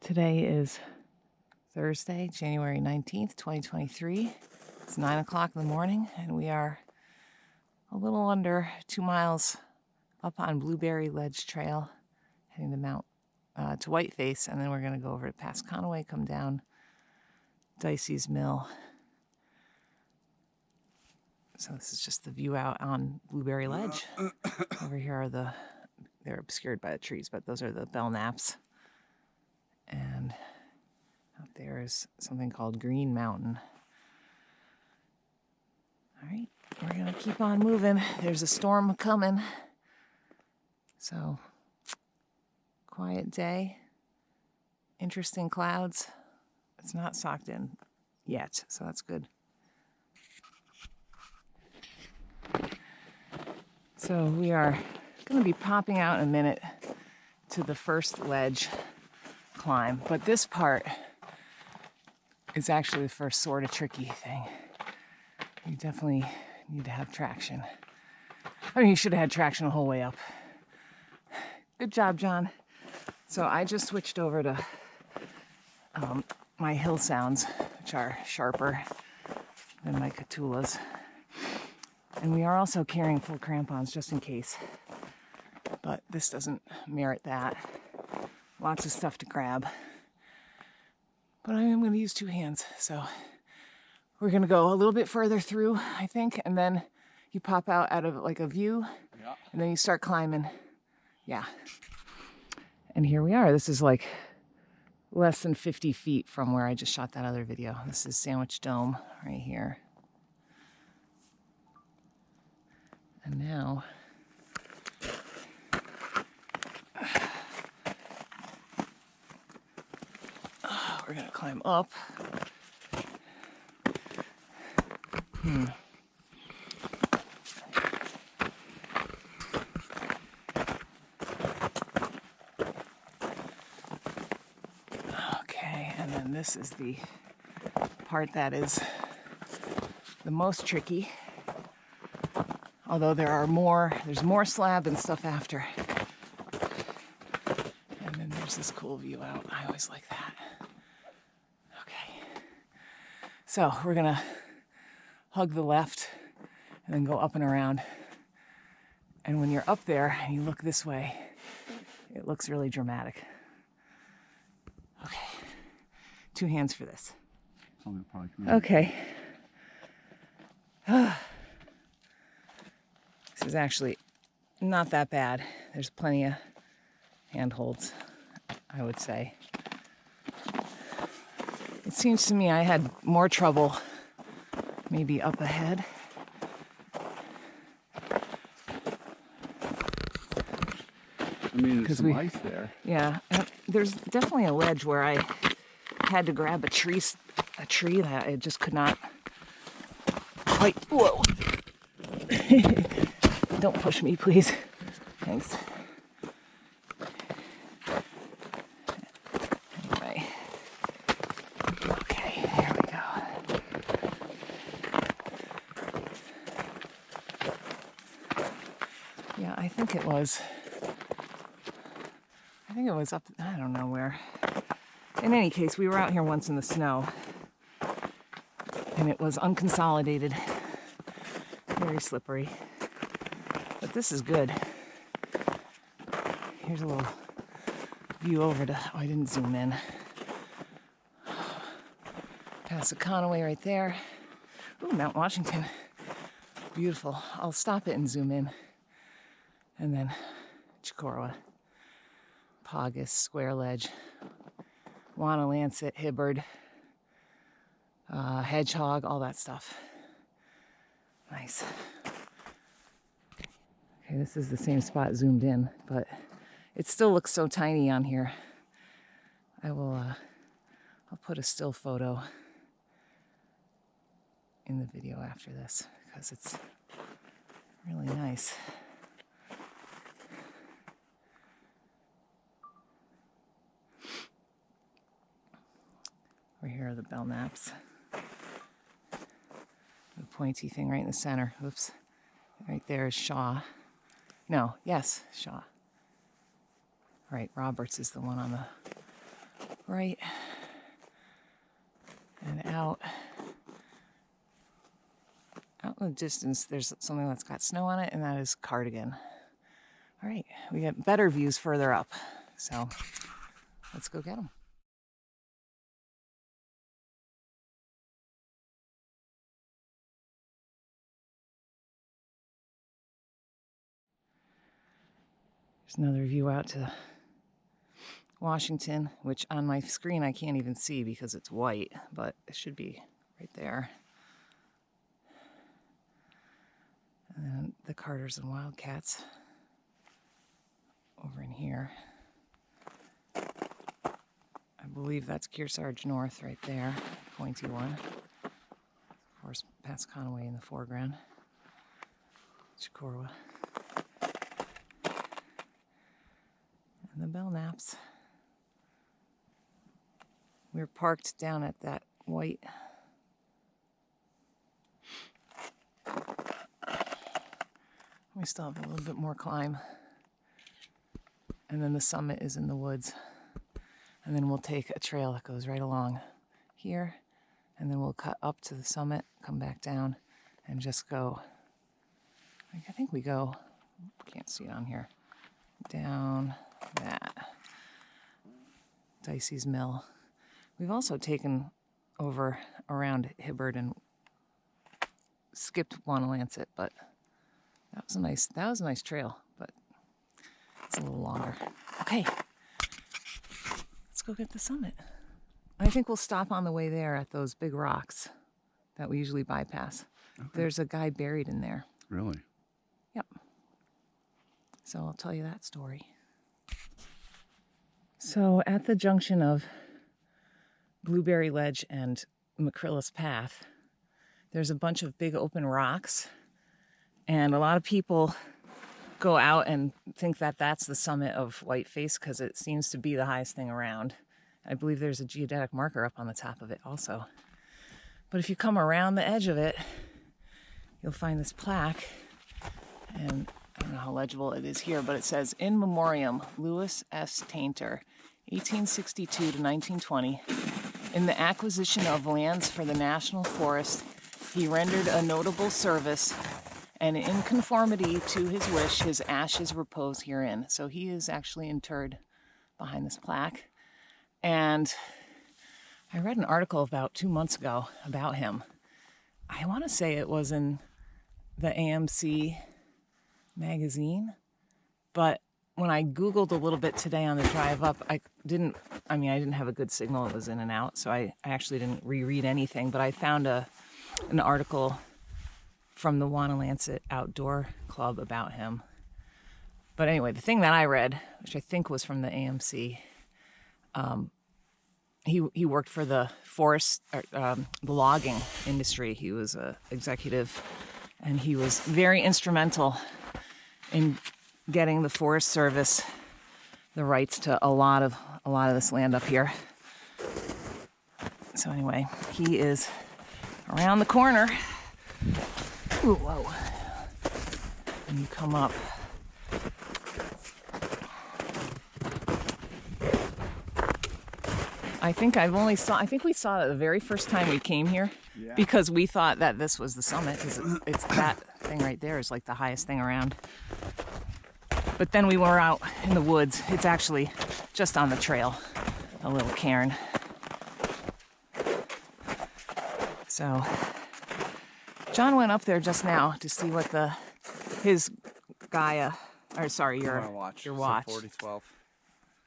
Today is Thursday, January 19th, 2023. It's 9 o'clock in the morning, and we are a little under 2 miles up on Blueberry Ledge Trail, heading to Whiteface, and then we're going to go over to Passaconaway, come down Dicey's Mill. So this is just the view out on Blueberry Ledge. Over here are they're obscured by the trees, but those are the Belknaps. And out there is something called Green Mountain. All right, we're going to keep on moving. There's a storm coming. So, quiet day. Interesting clouds. It's not socked in yet, so that's good. So we are going to be popping out in a minute to the first ledge climb, but this part is actually the first sort of tricky thing. You definitely need to have traction. I mean, you should have had traction the whole way up. Good job, John. So I just switched over to my hill sounds, which are sharper than my Catulas. And we are also carrying full crampons just in case. But this doesn't merit that. Lots of stuff to grab. But I am going to use two hands. So we're going to go a little bit further through, I think. And then you pop out of like a view. Yeah. And then you start climbing. Yeah. And here we are. This is like less than 50 feet from where I just shot that other video. This is Sandwich Dome right here. And now we're going to climb up. Okay, and then this is the part that is the most tricky. Although there's more slab and stuff after. And then there's this cool view out. I always like that. Okay. So we're gonna hug the left and then go up and around. And when you're up there and you look this way, it looks really dramatic. Okay. Two hands for this. Okay. This is actually not that bad. There's plenty of handholds, I would say. It seems to me I had more trouble maybe up ahead. I mean, there's some ice there. Yeah, there's definitely a ledge where I had to grab a tree that I just could not quite. Whoa. Don't push me, please. Thanks. Anyway. Okay, here we go. Yeah, I think it was up, I don't know where. In any case, we were out here once in the snow, and it was unconsolidated, very slippery. But this is good. Here's a little view over to, I didn't zoom in. Passaconaway right there. Ooh, Mount Washington. Beautiful. I'll stop it and zoom in. And then Chicorowa, Paugus, Square Ledge, Wanalancet, Hibbard, Hedgehog, all that stuff. Nice. Okay, this is the same spot zoomed in, but it still looks so tiny on here. I'll put a still photo in the video after this because it's really nice. Over here are the Belknaps. The pointy thing right in the center. Oops. Right there is Shaw. No, yes, Shaw. Right, Roberts is the one on the right and out in the distance. There's something that's got snow on it, and that is Cardigan. All right, we get better views further up, so let's go get them. There's another view out to Washington, which on my screen I can't even see because it's white, but it should be right there. And then the Carters and Wildcats over in here. I believe that's Kearsarge North right there, pointy one. Of course, Passaconaway in the foreground. Chocorua. And the Belknaps. We're parked down at that white we still have a little bit more climb. And then the summit is in the woods. And then we'll take a trail that goes right along here. And then we'll cut up to the summit, come back down, and just go. I think we go, can't see it on here, down that. Dicey's Mill. We've also taken over around Hibbard and skipped Wanalancet, but that was a nice trail, but it's a little longer. Okay, let's go get the summit. I think we'll stop on the way there at those big rocks that we usually bypass. Okay. There's a guy buried in there. Really? Yep. So I'll tell you that story. So at the junction of Blueberry Ledge and Macrillis Path, there's a bunch of big open rocks, and a lot of people go out and think that that's the summit of Whiteface because it seems to be the highest thing around. I believe there's a geodetic marker up on the top of it also. But if you come around the edge of it, you'll find this plaque, and I don't know how legible it is here, but it says, "In Memoriam, Lewis S. Tainter, 1862 to 1920. In the acquisition of lands for the National Forest, he rendered a notable service, and in conformity to his wish, his ashes repose herein." So he is actually interred behind this plaque. And I read an article about 2 months ago about him. I want to say it was in the AMC magazine, but when I Googled a little bit today on the drive up, I didn't have a good signal. It was in and out, so I actually didn't reread anything, but I found an article from the Wanalancet Outdoor Club about him. But anyway, the thing that I read, which I think was from the AMC, he worked for the forest, the logging industry. He was an executive, and he was very instrumental in getting the Forest Service the rights to a lot of this land up here. So anyway, he is around the corner. Ooh, whoa. And you come up. I think we saw it the very first time we came here, yeah, because we thought that this was the summit, because it's that thing right there is like the highest thing around. But then we were out in the woods. It's actually just on the trail, a little cairn. So John went up there just now to see what his Gaia, or sorry, your watch. 4012.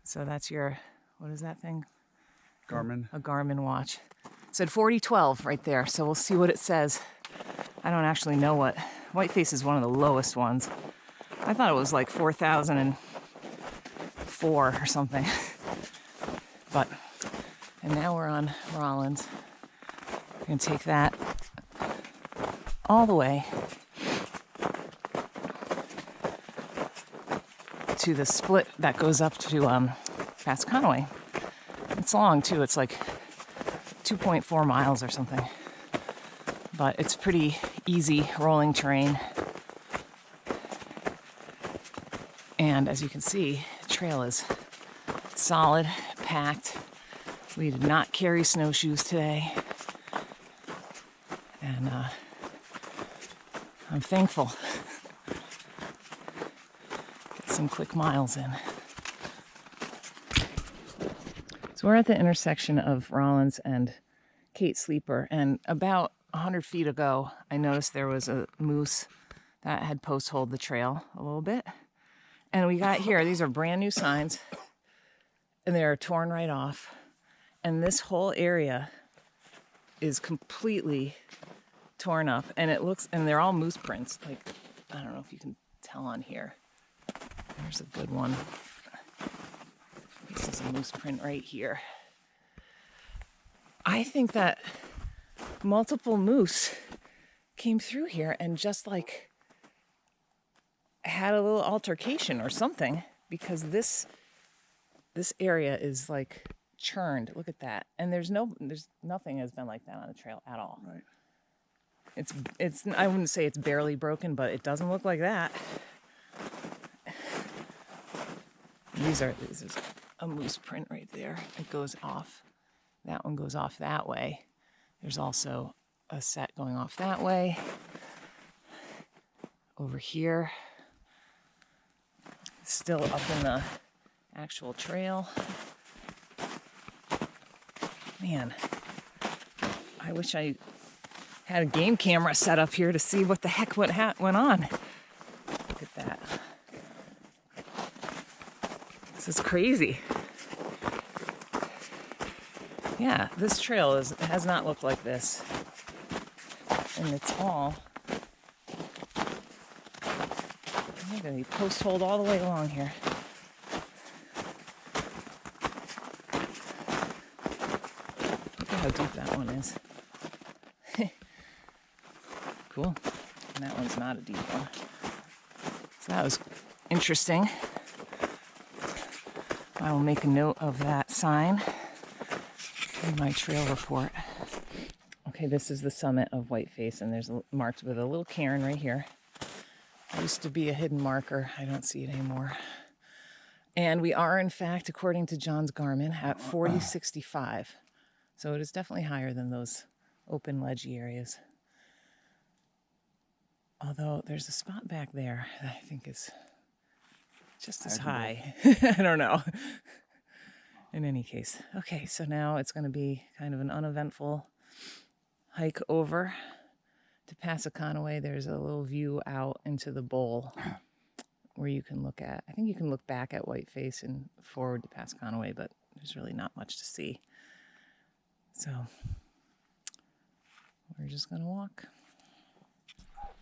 So that's your, what is that thing? Garmin. A Garmin watch. It said 4012 right there, so we'll see what it says. I don't actually know what. Whiteface is one of the lowest ones. I thought it was like 4,004 or something. And now we're on Rollins. We're gonna take that all the way to the split that goes up to Passaconaway. It's long too, it's like 2.4 miles or something. But it's pretty easy rolling terrain. And as you can see, the trail is solid, packed. We did not carry snowshoes today. And I'm thankful. Get some quick miles in. So we're at the intersection of Rollins and Kate Sleeper, and about 100 feet ago, I noticed there was a moose that had post-holed the trail a little bit. And we got here, these are brand new signs, and they are torn right off. And this whole area is completely torn up, and it looks, and they're all moose prints. Like, I don't know if you can tell on here. There's a good one. This is a moose print right here. I think that multiple moose came through here and just like had a little altercation or something, because this area is like churned. Look at that. And there's nothing has been like that on the trail at all. Right. It's I wouldn't say it's barely broken, but it doesn't look like that. This is a moose print right there. It goes off. That one goes off that way. There's also a set going off that way. Over here. Still up in the actual trail. Man, I wish I had a game camera set up here to see what the heck went on. Look at that. This is crazy. Yeah, this trail has not looked like this. And it's all, look at the post hold all the way along here. Look at how deep that one is. Cool. And that one's not a deep one. So that was interesting. I will make a note of that sign in my trail report. Okay, this is the summit of Whiteface, and there's marked with a little cairn right here. It used to be a hidden marker. I don't see it anymore. And we are, in fact, according to John's Garmin, at 4065. So it is definitely higher than those open ledgy areas. Although there's a spot back there that I think is just as high. I don't know. In any case. Okay, so now it's going to be kind of an uneventful hike over to Passaconaway. There's a little view out into the bowl where you can look at, I think you can look back at Whiteface and forward to Passaconaway, but there's really not much to see. So we're just going to walk.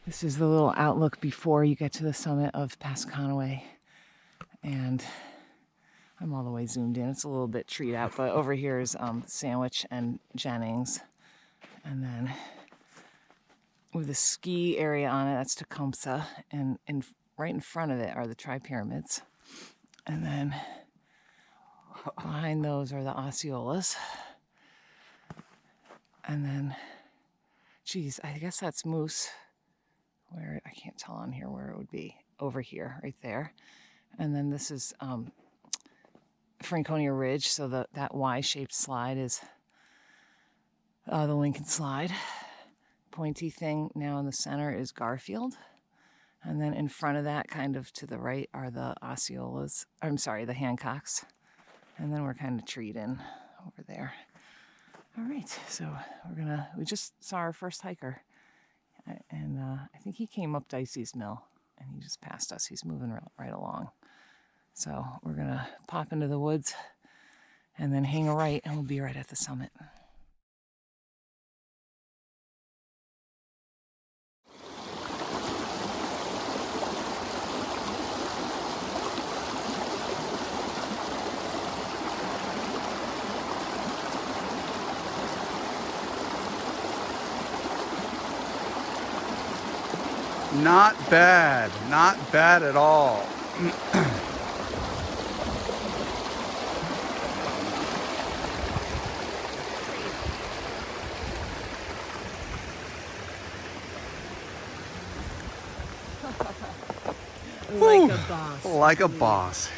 This is the little outlook before you get to the summit of Passaconaway. And I'm all the way zoomed in. It's a little bit treed out, but over here is Sandwich and Jennings. And then with a ski area on it, that's Tecumseh. And right in front of it are the Tri-Pyramids. And then behind those are the Osceolas. And then, geez, I guess that's Moose. Where, I can't tell on here where it would be. Over here, right there. And then this is Franconia Ridge, so that Y-shaped slide is the Lincoln Slide. Pointy thing now in the center is Garfield. And then in front of that, kind of to the right, are the Osceolas. I'm sorry, the Hancocks. And then we're kind of treed in over there. All right, so we just saw our first hiker. And I think he came up Dicey's Mill, and he just passed us. He's moving right along. So we're going to pop into the woods and then hang a right, and we'll be right at the summit. Not bad. Not bad at all. Like a boss. Like a boss.